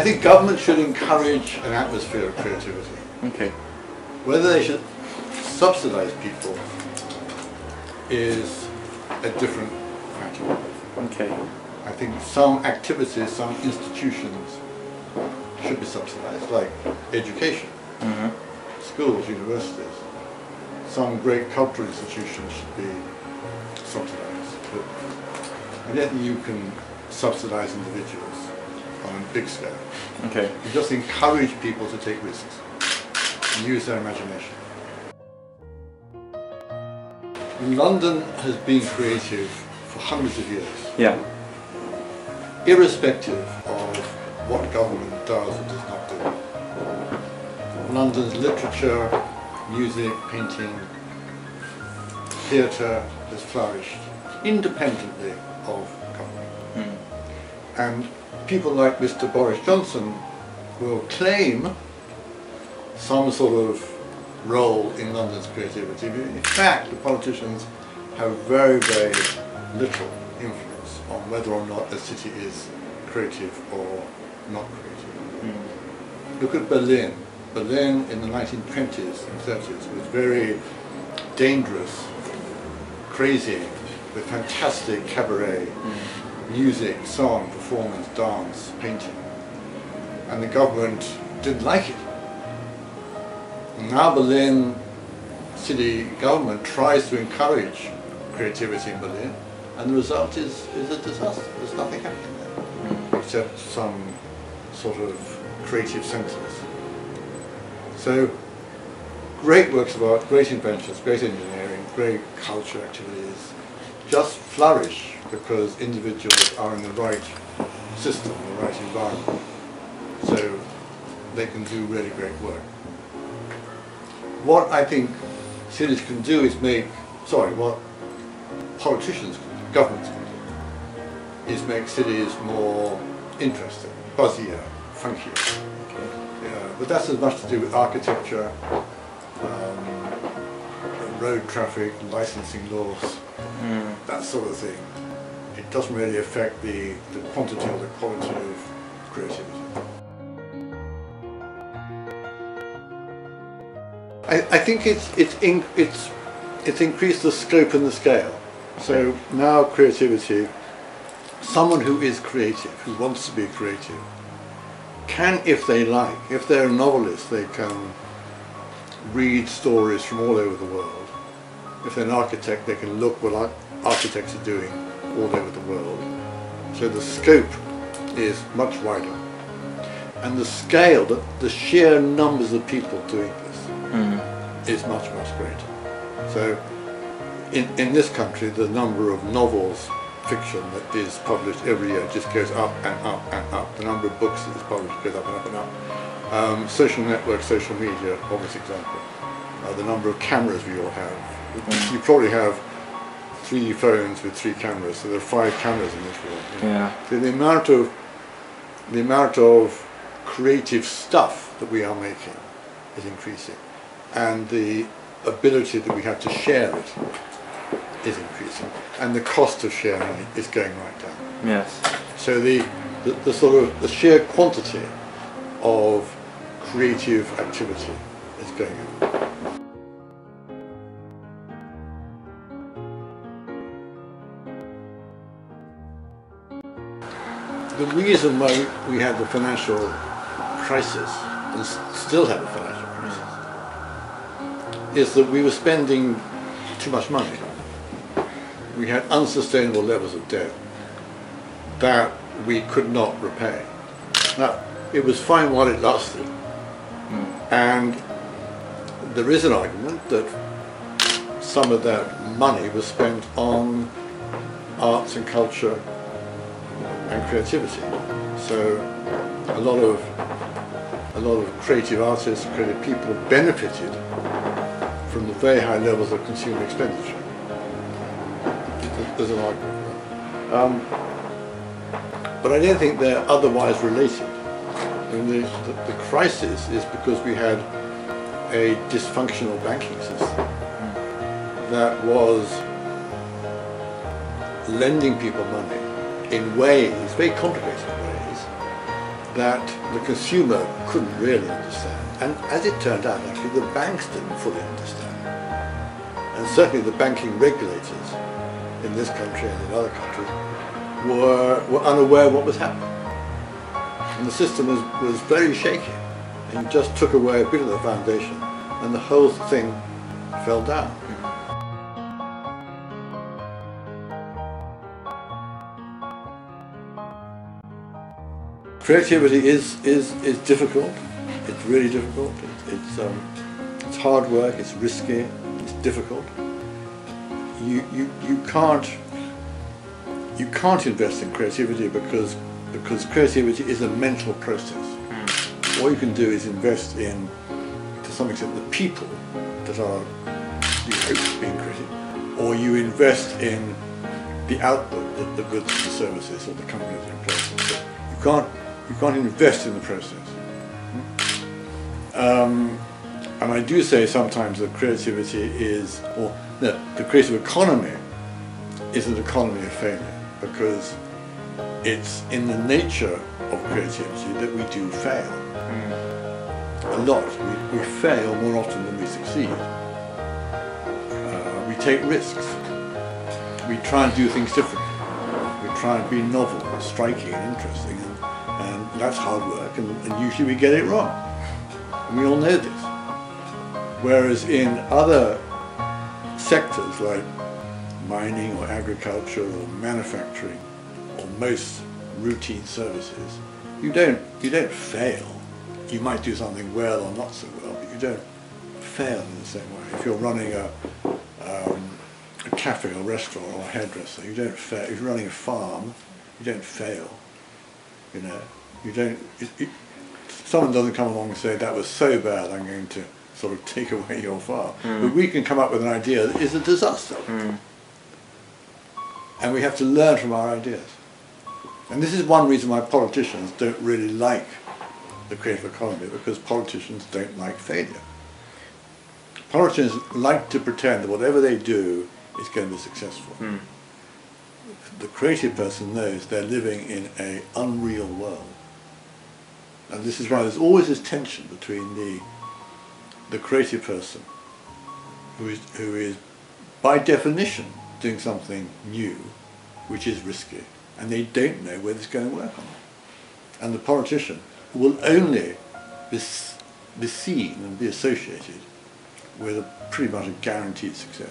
think government should encourage an atmosphere of creativity. Okay. Whether they should subsidize people is a different matter. Okay. I think some activities, some institutions should be subsidized, like education, schools, universities. Some great cultural institutions should be subsidized. But I don't think you can subsidize individuals on a big scale. Okay. You just encourage people to take risks and use their imagination. London has been creative for hundreds of years. Yeah. Irrespective of what government does or does not do. London's literature, music, painting, theatre has flourished independently of government. And people like Mr. Boris Johnson will claim some sort of role in London's creativity. In fact, the politicians have very, very little influence on whether or not a city is creative or not creative. Look at Berlin. Berlin in the 1920s and 30s was very dangerous, crazy, with fantastic cabaret, music, song, performance, dance, painting. And the government didn't like it. And now Berlin city government tries to encourage creativity in Berlin, and the result is a disaster. There's nothing happening there, except some sort of creative centres. So, great works of art, great inventions, great engineering, great culture activities just flourish because individuals are in the right system, the right environment. So they can do really great work. What I think cities can do is what politicians can do, governments can do, is make cities more interesting, buzzier, funkier. Yeah, but that's as much to do with architecture, road traffic, licensing laws, that sort of thing. It doesn't really affect the quantity or the quality of creativity. I think it's increased the scope and the scale. So now creativity, someone who is creative, who wants to be creative, can, if they like, if they're a novelist, they can read stories from all over the world. If they're an architect, they can look what architects are doing all over the world. So the scope is much wider. And the scale, the sheer numbers of people doing this is much, much greater. So in this country, the number of novels, fiction that is published every year just goes up and up and up. The number of books that is published goes up and up and up. Social networks, social media, obvious example. The number of cameras we all have. You probably have 3 phones with 3 cameras, so there are 5 cameras in this world. Yeah. So the amount of creative stuff that we are making is increasing, and the ability that we have to share it is increasing, and the cost of sharing it is going right down. Yes. So the sort of the sheer quantity of creative activity is going up. The reason why we had the financial crisis, and still have a financial crisis, is that we were spending too much money. We had unsustainable levels of debt that we could not repay. Now, it was fine while it lasted, and there is an argument that some of that money was spent on arts and culture and creativity. So a lot of creative artists, creative people benefited from the very high levels of consumer expenditure. There's an argument for that. But I don't think they're otherwise related. And the crisis is because we had a dysfunctional banking system that was lending people money in ways, very complicated ways, that the consumer couldn't really understand. And as it turned out, actually, the banks didn't fully understand. And certainly the banking regulators in this country and in other countries were unaware of what was happening. And the system was very shaky. And just took away a bit of the foundation and the whole thing fell down. Creativity is difficult. It's really difficult. It's hard work. It's risky. It's difficult. You can't invest in creativity because creativity is a mental process. All you can do is invest in, to some extent, the people that are, you hope, being creative, or you invest in the output, the goods and the services, or the companies in place. You can't invest in the process. And I do say sometimes that creativity is, or no, the creative economy is an economy of failure, because it's in the nature of creativity that we do fail. A lot. We fail more often than we succeed. We take risks. We try and do things differently. We try and be novel, and striking and interesting, and that's hard work, and usually we get it wrong. And we all know this. Whereas in other sectors like mining or agriculture or manufacturing or most routine services, you don't fail. You might do something well or not so well, but you don't fail in the same way. If you're running a cafe or restaurant or a hairdresser, you don't fail. If you're running a farm, you don't fail. You know, you don't. Someone doesn't come along and say, that was so bad, I'm going to sort of take away your farm. But we can come up with an idea that is a disaster. And we have to learn from our ideas. And this is one reason why politicians don't really like the creative economy, because politicians don't like failure. Politicians like to pretend that whatever they do is going to be successful. The creative person knows they're living in an unreal world. And this is why there's always this tension between the creative person, who is by definition doing something new, which is risky, and they don't know whether it's going to work or not. And the politician will only be seen and be associated with a pretty much a guaranteed success.